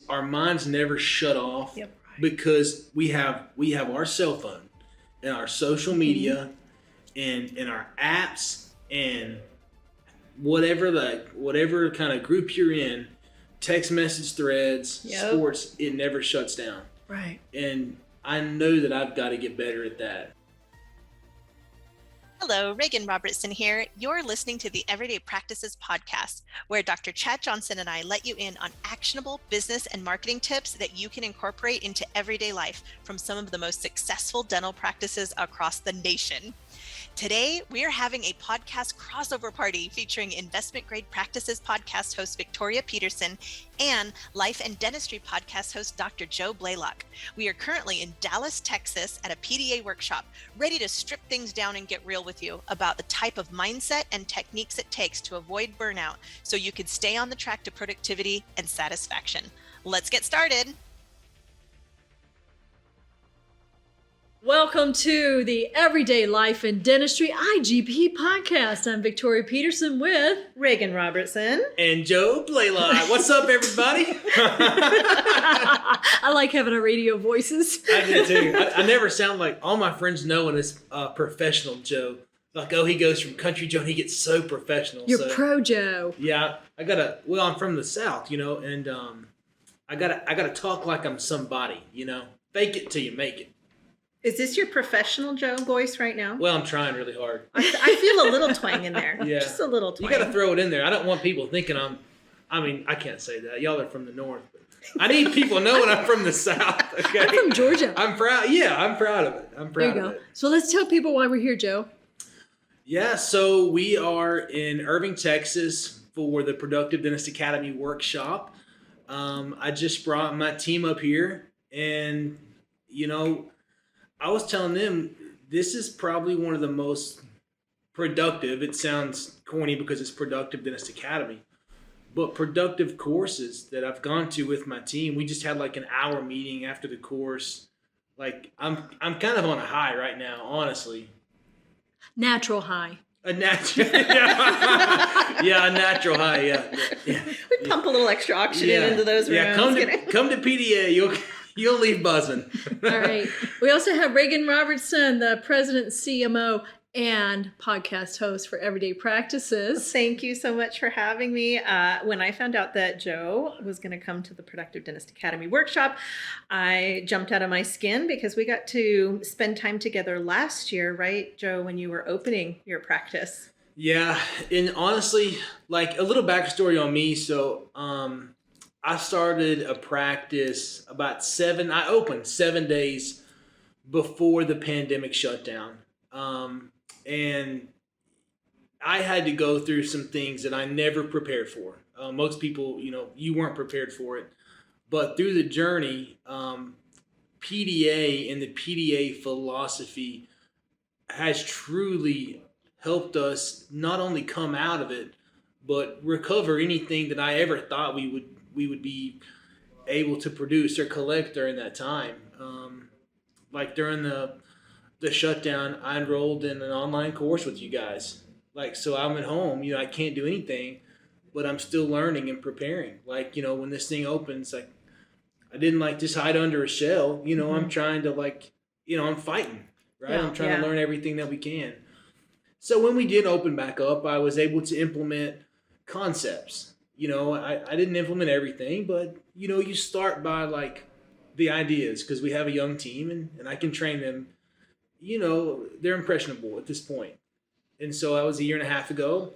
our minds never shut off. Yep. Because we have our cell phone and our social media and our apps and whatever kind of group you're in, text message threads, sports, it never shuts down. Right. And I know that I've got to get better at that. Hello, Regan Robertson here. You're listening to the Everyday Practices podcast, where Dr. Chad Johnson and I let you in on actionable business and marketing tips that you can incorporate into everyday life from some of the most successful dental practices across the nation. Today, we are having a podcast crossover party featuring Investment Grade Practices podcast host Victoria Peterson and Life and Dentistry podcast host Dr. Joe Blalock. We are currently in Dallas, Texas at a PDA workshop, ready to strip things down and get real with you about the type of mindset and techniques it takes to avoid burnout so you can stay on the track to productivity and satisfaction. Let's get started. Welcome to the Everyday Life and Dentistry IGP podcast. I'm Victoria Peterson with Regan Robertson and Joe Blalock. What's up, everybody? I like having our radio voices. I do too. I never sound like all my friends know when it's professional Joe. Like, oh, he goes from country Joe and he gets so professional. You're pro Joe. Yeah, I'm from the South, and I gotta talk like I'm somebody, Fake it till you make it. Is this your professional Joe voice right now? Well, I'm trying really hard. I feel a little twang in there. Yeah. Just a little twang. You got to throw it in there. I don't want people thinking I can't say that. Y'all are from the North. But I need people knowing I'm from the South. Okay? I'm from Georgia. I'm proud. Yeah, I'm proud of it. I'm proud of it. So let's tell people why we're here, Joe. Yeah, so we are in Irving, Texas for the Productive Dentist Academy workshop. I just brought my team up here and, I was telling them this is probably one of the most productive, it sounds corny because it's Productive Dentist Academy, but productive courses that I've gone to with my team. We just had like an hour meeting after the course. Like I'm kind of on a high right now, honestly. Natural high. A natural a natural high, yeah. We pump a little extra oxygen into those rooms. Yeah, come to PDA, You'll leave buzzing. All right. We also have Regan Robertson, the president and CMO and podcast host for Everyday Practices. Thank you so much for having me. When I found out that Joe was going to come to the Productive Dentist Academy workshop, I jumped out of my skin because we got to spend time together last year, right, Joe, when you were opening your practice? Yeah. And honestly, like a little backstory on me. So, I started a practice I opened 7 days before the pandemic shut down. And I had to go through some things that I never prepared for. Most people, you weren't prepared for it. But through the journey, PDA and the PDA philosophy has truly helped us not only come out of it, but recover anything that I ever thought we would be able to produce or collect during that time. Like during the shutdown, I enrolled in an online course with you guys. Like, so I'm at home, I can't do anything, but I'm still learning and preparing. Like, when this thing opens, like, I didn't just hide under a shell, mm-hmm. I'm trying to I'm fighting, right? Yeah, I'm trying to learn everything that we can. So when we did open back up, I was able to implement concepts. I didn't implement everything, but, you start by, the ideas because we have a young team and I can train them. They're impressionable at this point. And so that was a year and a half ago.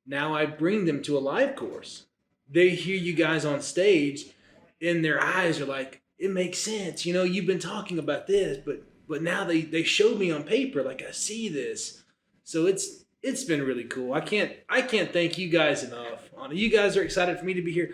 Now I bring them to a live course. They hear you guys on stage and their eyes are like, it makes sense. You've been talking about this, but now they showed me on paper, like I see this. So it's been really cool. I can't thank you guys enough. You guys are excited for me to be here.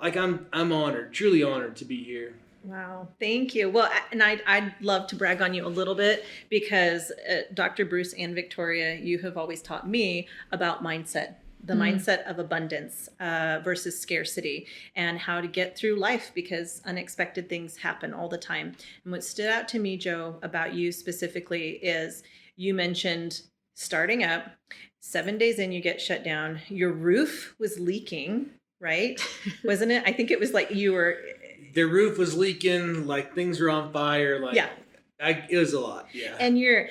Like I'm honored, truly honored to be here. Wow, thank you. Well, and I'd love to brag on you a little bit because Dr. Bruce and Victoria, you have always taught me about mindset, the mindset of abundance versus scarcity and how to get through life because unexpected things happen all the time. And what stood out to me, Joe, about you specifically is you mentioned starting up, 7 days in, you get shut down. Your roof was leaking, right? Wasn't it? I think it was like you were their roof was leaking, like things were on fire. Like, Yeah. it was a lot. Yeah. And your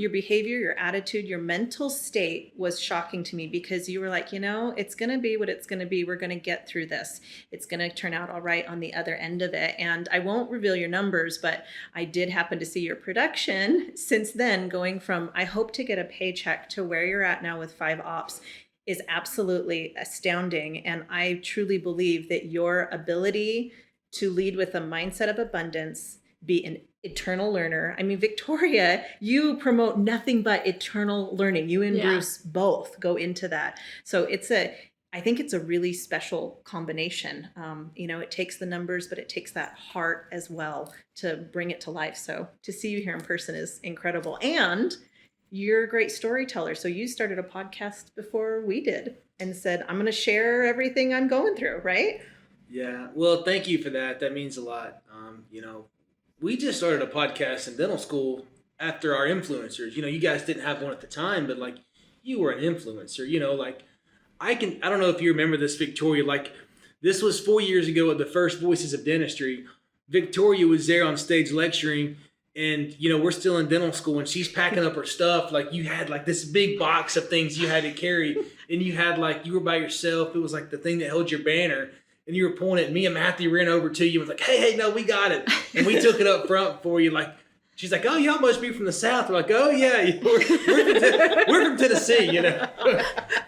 behavior, your attitude, your mental state was shocking to me, because you were like, it's going to be what it's going to be. We're going to get through this. It's going to turn out all right on the other end of it. And I won't reveal your numbers, but I did happen to see your production since then, going from I hope to get a paycheck to where you're at now with 5 ops is absolutely astounding. And I truly believe that your ability to lead with a mindset of abundance, be an eternal learner. I mean, Victoria, you promote nothing but eternal learning. You and Bruce both go into that. So I think it's a really special combination. It takes the numbers, but it takes that heart as well to bring it to life. So to see you here in person is incredible. And you're a great storyteller. So you started a podcast before we did and said, I'm going to share everything I'm going through, right? Yeah. Well, thank you for that. That means a lot. We just started a podcast in dental school after our influencers. You guys didn't have one at the time, but like you were an influencer. Like I don't know if you remember this, Victoria. Like this was 4 years ago at the first Voices of Dentistry. Victoria was there on stage lecturing, and we're still in dental school, and she's packing up her stuff. Like you had like this big box of things you had to carry, and you were by yourself. It was like the thing that held your banner. And you were pointing at me, and Matthew ran over to you and was like, hey, no, we got it. And we took it up front for you. Like, she's like, oh, y'all must be from the South. We're like, oh, yeah, we're from Tennessee,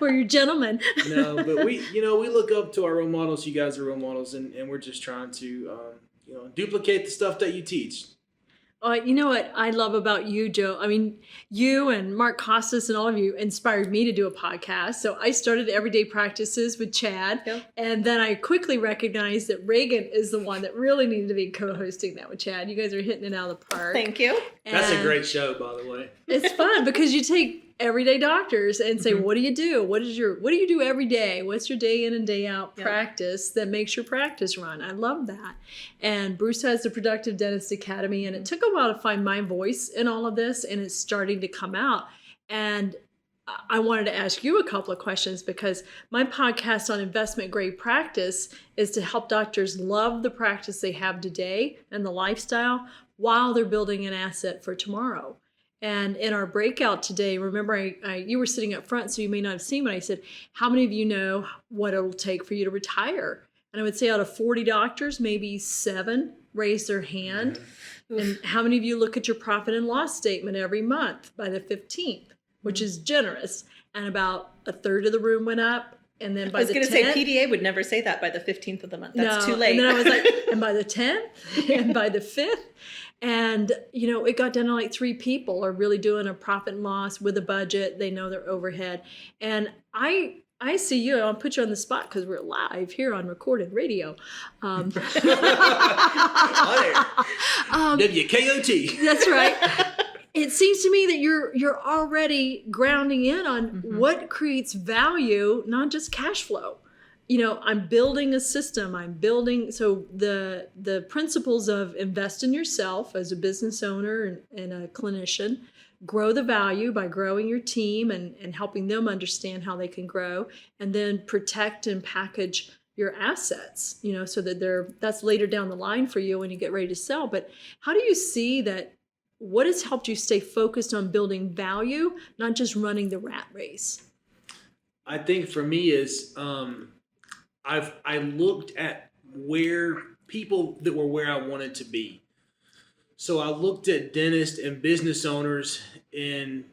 We're your gentlemen. No, but we look up to our role models. You guys are role models, and we're just trying to, duplicate the stuff that you teach. You know what I love about you, Joe? I mean, you and Mark Costas and all of you inspired me to do a podcast. So I started Everyday Practices with Chad. Yep. And then I quickly recognized that Regan is the one that really needed to be co-hosting that with Chad. You guys are hitting it out of the park. Thank you. And that's a great show, by the way. It's fun because you take everyday doctors and say, what do you do? What do you do every day? What's your day in and day out practice that makes your practice run? I love that. And Bruce has the Productive Dentist Academy, and it took a while to find my voice in all of this, and it's starting to come out. And I wanted to ask you a couple of questions, because my podcast on investment grade practice is to help doctors love the practice they have today and the lifestyle while they're building an asset for tomorrow. And in our breakout today, remember, you were sitting up front, so you may not have seen, but I said, how many of you know what it'll take for you to retire? And I would say out of 40 doctors, maybe 7 raised their hand. And how many of you look at your profit and loss statement every month by the 15th, which is generous? And about a third of the room went up. And then by the 10th. I was going to say, PDA would never say that by the 15th of the month. That's too late. And then I was like, and by the 10th, and by the 5th. And, it got down to like 3 people are really doing a profit and loss with a budget. They know their overhead. And I see you. I'll put you on the spot because we're live here on recorded radio. WKOT. That's right. It seems to me that you're already grounding in on what creates value, not just cash flow. I'm building a system. So the principles of invest in yourself as a business owner and a clinician, grow the value by growing your team and helping them understand how they can grow, and then protect and package your assets, so that that's later down the line for you when you get ready to sell. But how do you see that? What has helped you stay focused on building value, not just running the rat race? I think for me is, I looked at where people that were where I wanted to be. So I looked at dentists and business owners and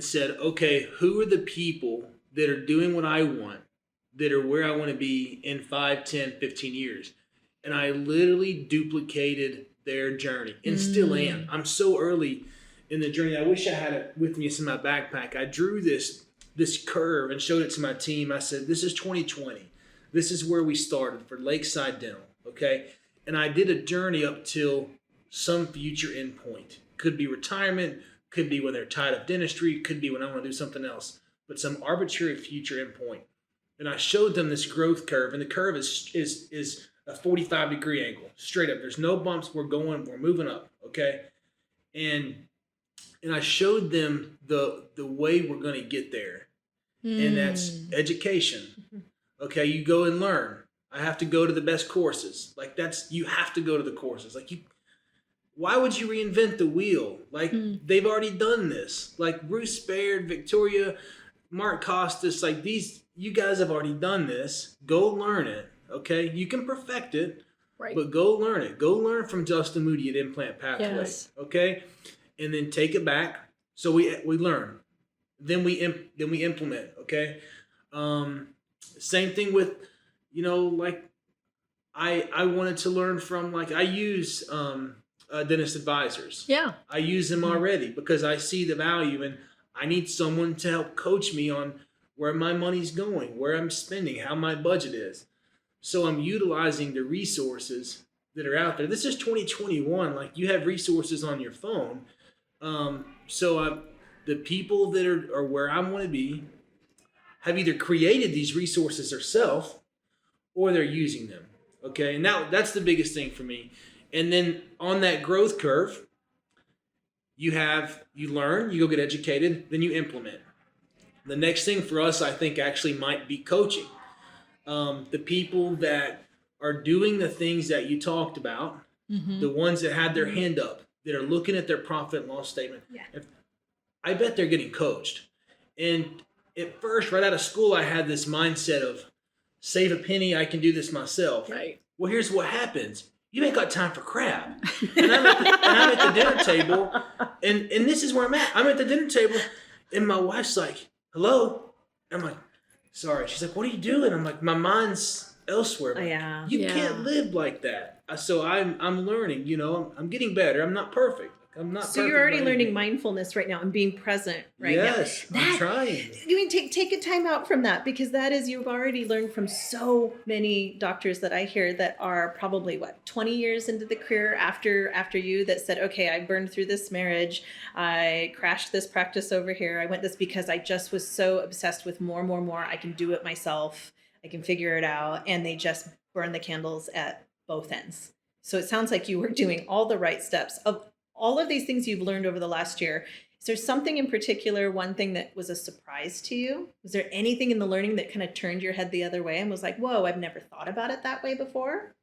said, okay, who are the people that are doing what I want, that are where I want to be in 5, 10, 15 years? And I literally duplicated their journey and still am. I'm so early in the journey. I wish I had it with me in my backpack. I drew this curve and showed it to my team. I said, this is 2020. This is where we started for Lakeside Dental, okay? And I did a journey up till some future endpoint. Could be retirement, could be when they're tired of dentistry, could be when I want to do something else, but some arbitrary future endpoint. And I showed them this growth curve, and the curve is a 45-degree angle, straight up. There's no bumps. We're moving up, okay? And I showed them the way we're going to get there, and that's education. Okay, you go and learn. I have to go to the best courses. Like you have to go to the courses. Like why would you reinvent the wheel? Like they've already done this. Like Bruce Baird, Victoria, Mark Costas, like you guys have already done this. Go learn it. Okay. You can perfect it, Right. but go learn it. Go learn from Justin Moody at Implant Pathway. Yes. Okay. And then take it back. So we learn. Then we implement. Okay. Same thing with, like I wanted to learn from, like, I use dentist advisors. Yeah. I use them already because I see the value, and I need someone to help coach me on where my money's going, where I'm spending, how my budget is. So I'm utilizing the resources that are out there. This is 2021. Like, you have resources on your phone. The people that are where I want to be have either created these resources themselves or they're using them. Okay. And now that's the biggest thing for me. And then on that growth curve, you learn, you go get educated, then you implement. The next thing for us, I think, actually might be coaching. The people that are doing the things that you talked about, the ones that had their hand up, that are looking at their profit and loss statement, I bet they're getting coached. And at first, right out of school, I had this mindset of save a penny, I can do this myself. Right. Well, here's what happens. You ain't got time for crap. And I'm at the dinner table, and this is where I'm at. I'm at the dinner table, and my wife's like, hello? I'm like, sorry. She's like, what are you doing? I'm like, my mind's elsewhere. Like, you can't live like that. So I'm learning, I'm getting better. I'm not perfect. So you're already learning mindfulness right now and being present right now. Yes, I'm trying. You mean take a time out from that, because you've already learned from so many doctors that I hear that are probably 20 years into the career after you, that said, okay, I burned through this marriage, I crashed this practice over here, I went this because I just was so obsessed with more. I can do it myself, I can figure it out, and they just burn the candles at both ends. So it sounds like you were doing all the right steps of all of these things you've learned over the last year. Is there something in particular, one thing that was a surprise to you? Was there anything in the learning that kind of turned your head the other way and was like, whoa, I've never thought about it that way before?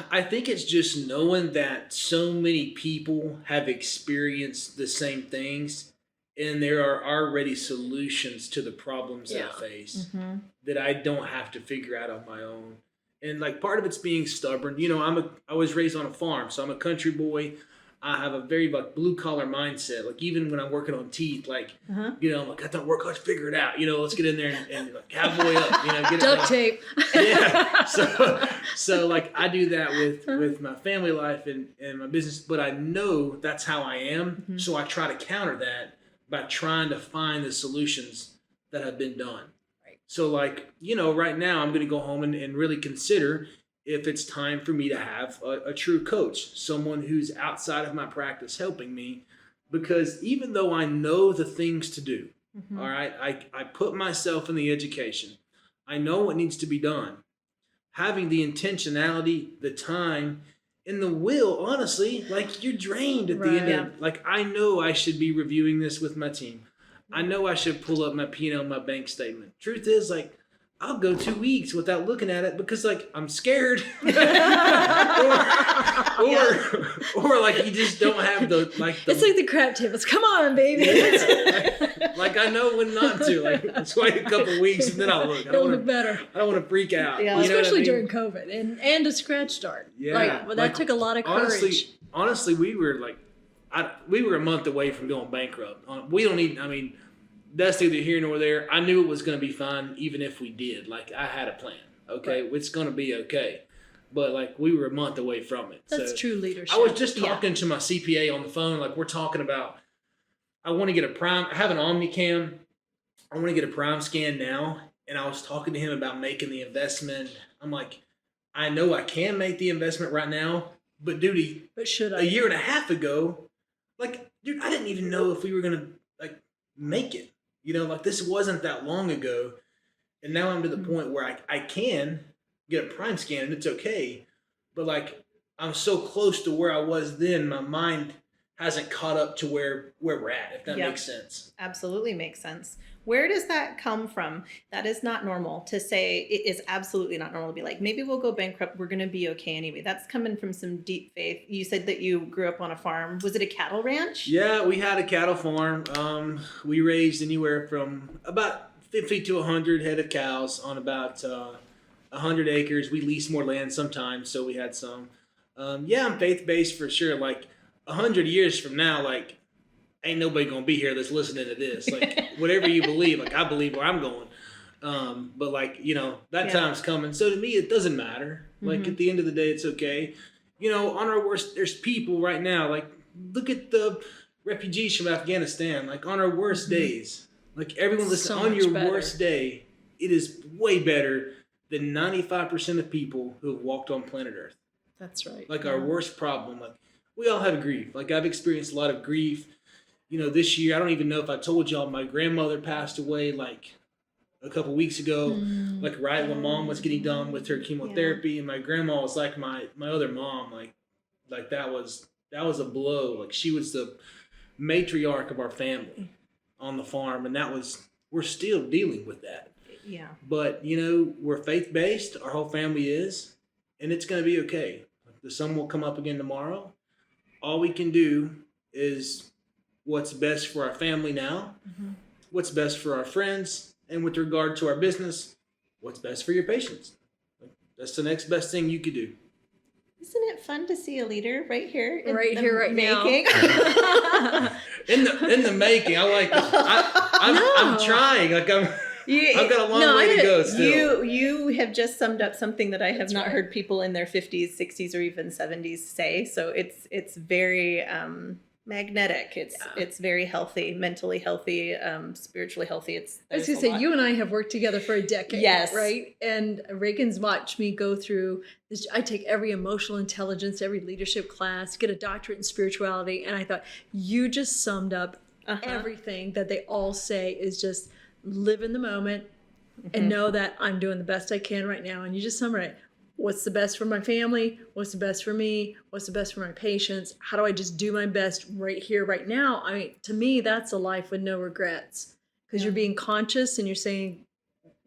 I think it's just knowing that so many people have experienced the same things, and there are already solutions to the problems that I face that I don't have to figure out on my own. And like part of it's being stubborn. I was raised on a farm, so I'm a country boy. I have a very blue collar mindset. Like even when I'm working on teeth, I'm like, I don't work hard to figure it out. Let's get in there and like, cowboy up. Get it duct done. tape. Yeah. So like I do that with my family life and my business, but I know that's how I am. So I try to counter that by trying to find the solutions that have been done. So like, right now I'm going to go home and really consider if it's time for me to have a true coach, someone who's outside of my practice helping me, because even though I know the things to do, all right, I put myself in the education. I know what needs to be done. Having the intentionality, the time, and the will, honestly, like you're drained at the end of, like, I know I should be reviewing this with my team. I know I should pull up my P&L, my bank statement. Truth is, like, I'll go 2 weeks without looking at it because, like, I'm scared, or like you just don't have the. It's like the crap tables. Come on, baby. Like I know when not to. Like let's wait a couple weeks and then I'll look. It'll look better. I don't want to freak out. Yeah, especially during COVID and a scratch start. Yeah, that took a lot of courage. Honestly, we were a month away from going bankrupt. We don't need. I mean, that's neither here nor there. I knew it was going to be fine, even if we did. Like I had a plan. Okay, It's going to be okay. But like we were a month away from it. That's true leadership. I was just talking to my CPA on the phone. Like we're talking about, I want to get a prime. I have an Omnicam. I want to get a prime scan now. And I was talking to him about making the investment. I'm like, I know I can make the investment right now, but dude, but should I? A year and a half ago, like, dude, I didn't even know if we were gonna like make it. Like this wasn't that long ago, and now I'm to the point where I can get a prime scan and it's okay, but like I'm so close to where I was then, my mind hasn't caught up to where we're at, if that Yep. makes sense. Absolutely makes sense. Where does that come from? That is not normal to say. It is absolutely not normal to be like, maybe we'll go bankrupt. We're going to be okay anyway. That's coming from some deep faith. You said that you grew up on a farm. Was it a cattle ranch? Yeah, we had a cattle farm. We raised anywhere from about 50 to 100 head of cows on about 100 acres. We leased more land sometimes, so we had some. Yeah, I'm faith-based for sure. Like 100 years from now, like ain't nobody gonna be here that's listening to this. Like whatever you believe, like I believe where I'm going. But like, you know, that time's coming. So to me, it doesn't matter. Like at the end of the day, it's okay. You know, on our worst, there's people right now, like look at the refugees from Afghanistan, like on our worst days, like everyone listen, So on your much better. worst day, it is way better than 95% of people who have walked on planet Earth. That's right. Like our worst problem, like we all have grief. Like I've experienced a lot of grief. You know, this year, I don't even know if I told y'all, my grandmother passed away like a couple weeks ago, like right when mom was getting done with her chemotherapy, and my grandma was like my other mom. Like that was a blow. Like she was the matriarch of our family on the farm, and we're still dealing with that. Yeah. But you know, we're faith based. Our whole family is, and it's gonna be okay. The sun will come up again tomorrow. All we can do is what's best for our family now, what's best for our friends, and with regard to our business, what's best for your patients. That's the next best thing you could do. Isn't it fun to see a leader right here? Right here, right now. In the making, I like. I'm trying. Like I've got a long way to go still. You have just summed up something that I have not heard people in their 50s, 60s, or even 70s say. So it's very magnetic. It's very healthy, mentally healthy, spiritually healthy. I was going to say, you and I have worked together for a decade, Yes. right? And Reagan's watched me go through this. I take every emotional intelligence, every leadership class, get a doctorate in spirituality. And I thought, you just summed up everything that they all say is just live in the moment and know that I'm doing the best I can right now. And you just summarize, what's the best for my family? What's the best for me? What's the best for my patients? How do I just do my best right here, right now? I mean, to me, that's a life with no regrets, because you're being conscious and you're saying,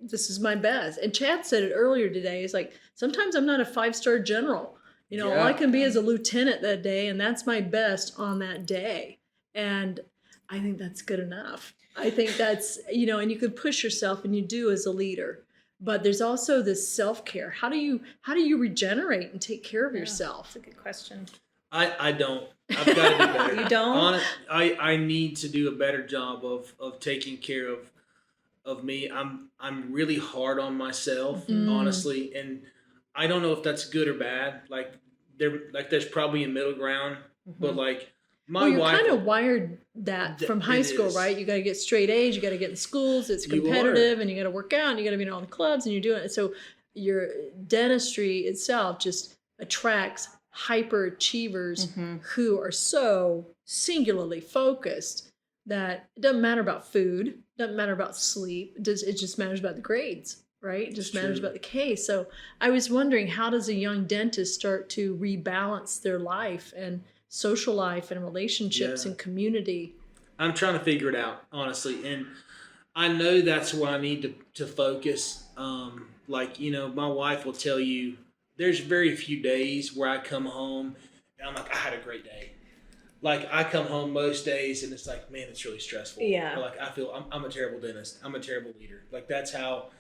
this is my best. And Chad said it earlier today. It's like, sometimes I'm not a 5-star general. You know, all I can be is a lieutenant that day, and that's my best on that day. And I think that's good enough. I think that's, you know, and you can push yourself, and you do as a leader. But there's also this self-care. How do you regenerate and take care of yourself? That's a good question. I don't. I've got to do better. You don't? I need to do a better job of taking care of me. I'm really hard on myself, honestly, and I don't know if that's good or bad. There's probably a middle ground, but like my you're wife kind of wired that from high school, right? You got to get straight A's, you got to get in schools, it's competitive, and you got to work out, and you got to be in all the clubs, and you're doing it. So your dentistry itself just attracts hyperachievers who are so singularly focused that it doesn't matter about food, doesn't matter about sleep, it just matters about the grades, right? It just matters about the case. So I was wondering, how does a young dentist start to rebalance their life and social life and relationships and community? I'm trying to figure it out, honestly, and I know that's where I need to focus. Like, you know, my wife will tell you there's very few days where I come home and I'm like, I had a great day. Like, I come home most days and it's like, man, it's really stressful. Yeah. Or like, I feel I'm a terrible dentist. I'm a terrible leader. Like, that's how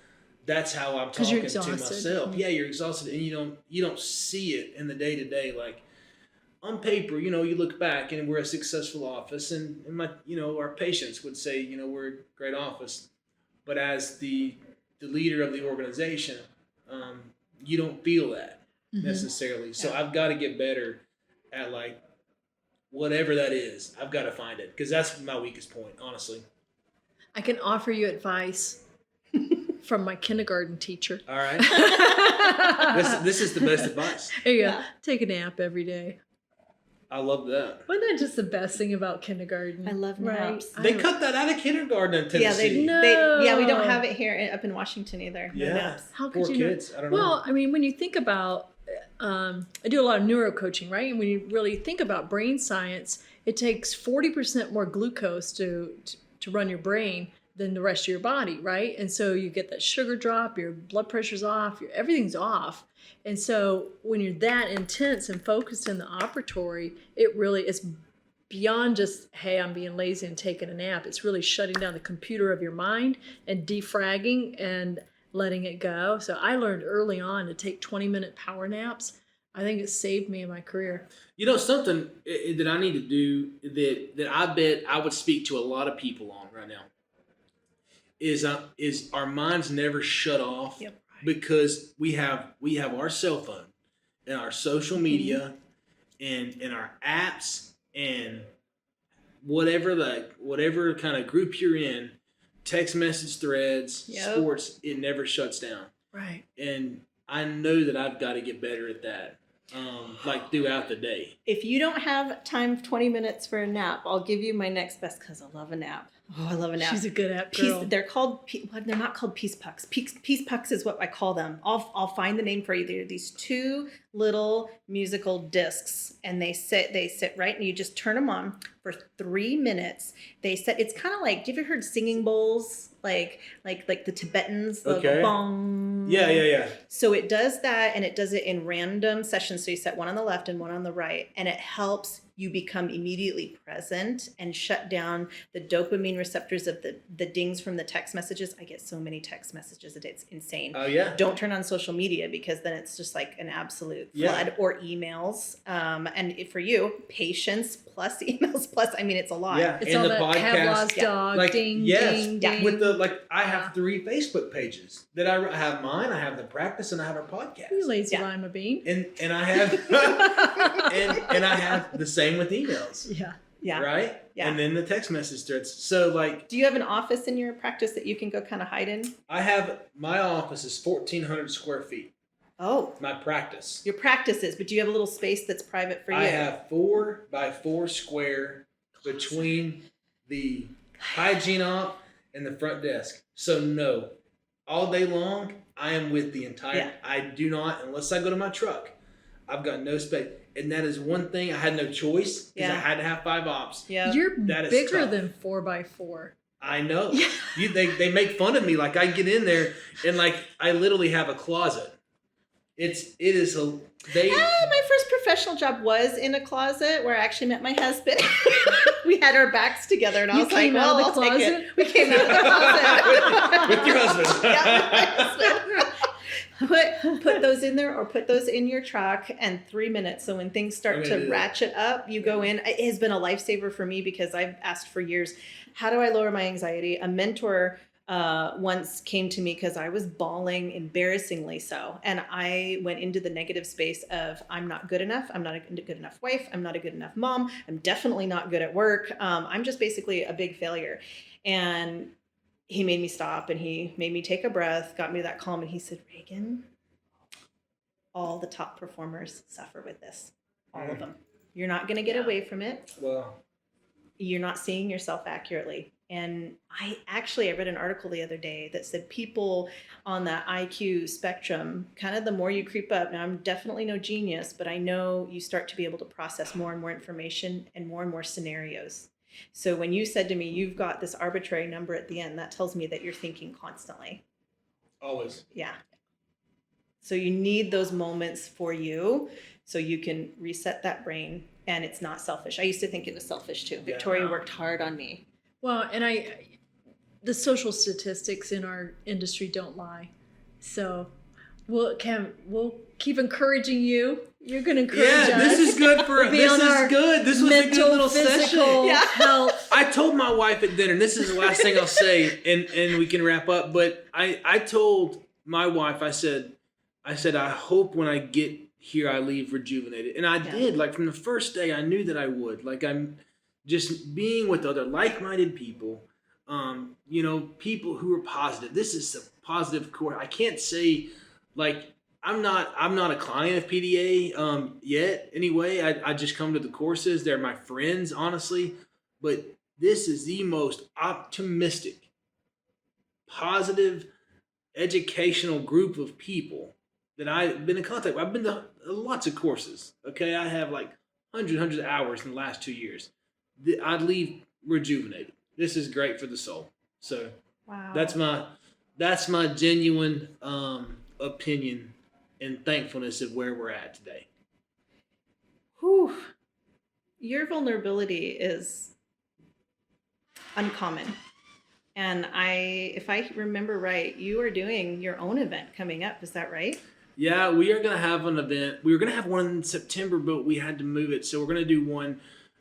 I'm 'Cause you're talking to exhausted. myself. Yeah, you're exhausted, and you don't see it in the day to day. Like, on paper, you know, you look back and we're a successful office, and my, you know, our patients would say, you know, we're a great office, but as the leader of the organization, you don't feel that necessarily. So I've got to get better at like whatever that is. I've got to find it, because that's my weakest point, honestly. I can offer you advice from my kindergarten teacher. All right. This is the best advice. There you go. Take a nap every day. I love that. Wasn't that just the best thing about kindergarten? I love naps. They cut that out of kindergarten in Tennessee. We don't have it here up in Washington either. No naps. How could Poor you kids. I don't know. Well, I mean, when you think about I do a lot of neuro coaching, right? And when you really think about brain science, it takes 40% more glucose to run your brain than the rest of your body, right? And so you get that sugar drop, your blood pressure's off, everything's off. And so when you're that intense and focused in the operatory, it's beyond just, hey, I'm being lazy and taking a nap. It's really shutting down the computer of your mind and defragging and letting it go. So I learned early on to take 20-minute power naps. I think it saved me in my career. You know, something that I need to do that I bet I would speak to a lot of people on right now is our minds never shut off. Yep. Because we have our cell phone and our social media and our apps and whatever kind of group you're in, text message threads, sports, it never shuts down. Right. And I know that I've got to get better at that, like throughout the day. If you don't have time, 20 minutes for a nap, I'll give you my next best because I love a nap. Oh, I love a nap. She's a good app girl. They're called, they're not called peace pucks. Peace pucks is what I call them. I'll find the name for you. They're these two little musical discs, and they sit right, and you just turn them on for 3 minutes. It's kind of like, have you ever heard singing bowls? Like the Tibetans, the bong. Yeah. So it does that, and it does it in random sessions. So you set one on the left and one on the right, and it helps you become immediately present and shut down the dopamine receptors of the dings from the text messages. I get so many text messages that it's insane. Oh, yeah. Don't turn on social media because then it's just like an absolute flood, or emails. And for you, patience plus emails plus, I mean, it's a lot. Yeah, It's and all the that podcast. Pavlov's dog, Like, ding, yes, ding, ding. with I have 3 Facebook pages that I have mine, I have the practice, and I have our podcast. You lazy lima bean. And I have and I have the same with emails. Yeah. Right? Yeah. And then the text message threads. So like, Do you have an office in your practice that you can go kind of hide in? my office is 1,400 square feet. Oh, My practice. your practice is, but do you have a little space that's private for you? I have 4 by 4 square between the hygiene op and the front desk. So no, all day long, I am with the entire, Yeah. I do not, unless I go to my truck, I've got no space. And that is one thing I had no choice because I had to have 5 ops. Yeah. You're That is bigger tough. than 4x4. I know. They make fun of me. Like I get in there and like I literally have a closet. My first professional job was in a closet where I actually met my husband. We had our backs together, and I You was like, came out well, of the I'll take closet? it. We came out of the closet. with your husband. Yeah, with my husband. Put those in there, or put those in your truck, and 3 minutes. So when things start to ratchet up, you go in. It has been a lifesaver for me because I've asked for years, how do I lower my anxiety? A mentor once came to me because I was bawling embarrassingly so. And I went into the negative space of, I'm not good enough. I'm not a good enough wife. I'm not a good enough mom. I'm definitely not good at work. I'm just basically a big failure. And he made me stop, and he made me take a breath, got me that calm. And he said, Regan, all the top performers suffer with this. All of them. You're not going to get away from it. Well, You're not seeing yourself accurately. And I read an article the other day that said people on that IQ spectrum, kind of the more you creep up, now I'm definitely no genius, but I know you start to be able to process more and more information and more scenarios. So when you said to me, you've got this arbitrary number at the end, that tells me that you're thinking constantly. always. Yeah. So you need those moments for you so you can reset that brain, and it's not selfish. I used to think it was selfish too. Victoria worked hard on me. Well, and the social statistics in our industry don't lie. So we'll keep encouraging you. You're going to encourage us. This is good for Be on our This was a good little physical session. health. I told my wife at dinner, and this is the last thing I'll say, and we can wrap up, but I told my wife, I said, I hope when I get here I leave rejuvenated. And I did. Like from the first day, I knew that I would. Like I'm just being with other like-minded people, people who are positive. This is a positive course. I can't say like I'm not a client of PDA yet. Anyway, I just come to the courses. They're my friends, honestly. But this is the most optimistic, positive, educational group of people that I've been in contact with. I've been to lots of courses. Okay, I have like hundreds of hours in the last 2 years. I'd leave rejuvenated. This is great for the soul. So Wow. that's my genuine opinion and thankfulness of where we're at today. Whew. Your vulnerability is uncommon. And if I remember right, you are doing your own event coming up. Is that right? Yeah, we are going to have an event. We were going to have one in September, but we had to move it. So we're going to do one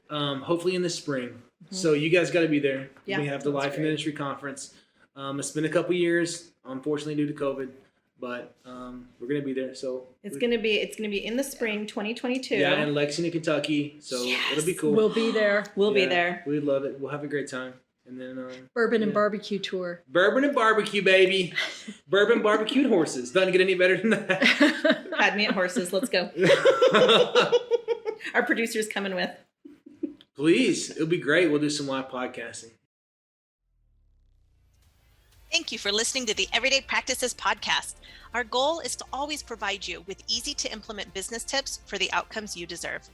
hopefully in the spring. Mm-hmm. So you guys got to be there. Yeah, we have the Life and Dentistry Conference. It's been a couple years, unfortunately, due to COVID. But we're going to be there. So it's going to be in the spring 2022. Yeah, in Lexington, Kentucky. So it'll be cool. We'll be there. We'll be there. We'd love it. We'll have a great time. And then bourbon and barbecue tour. Bourbon and barbecue, baby. Bourbon barbecued horses. Doesn't get any better than that. Had me at horses. Let's go. Our producer's coming with. Please. It'll be great. We'll do some live podcasting. Thank you for listening to the Everyday Practices podcast. Our goal is to always provide you with easy to implement business tips for the outcomes you deserve.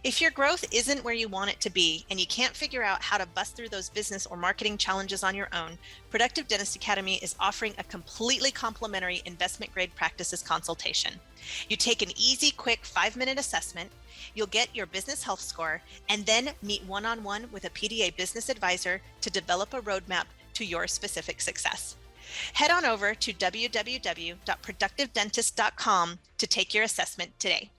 If your growth isn't where you want it to be and you can't figure out how to bust through those business or marketing challenges on your own, Productive Dentist Academy is offering a completely complimentary investment grade practices consultation. You take an easy, quick 5-minute assessment, you'll get your business health score, and then meet one-on-one with a PDA business advisor to develop a roadmap to your specific success. Head on over to www.productivedentist.com to take your assessment today.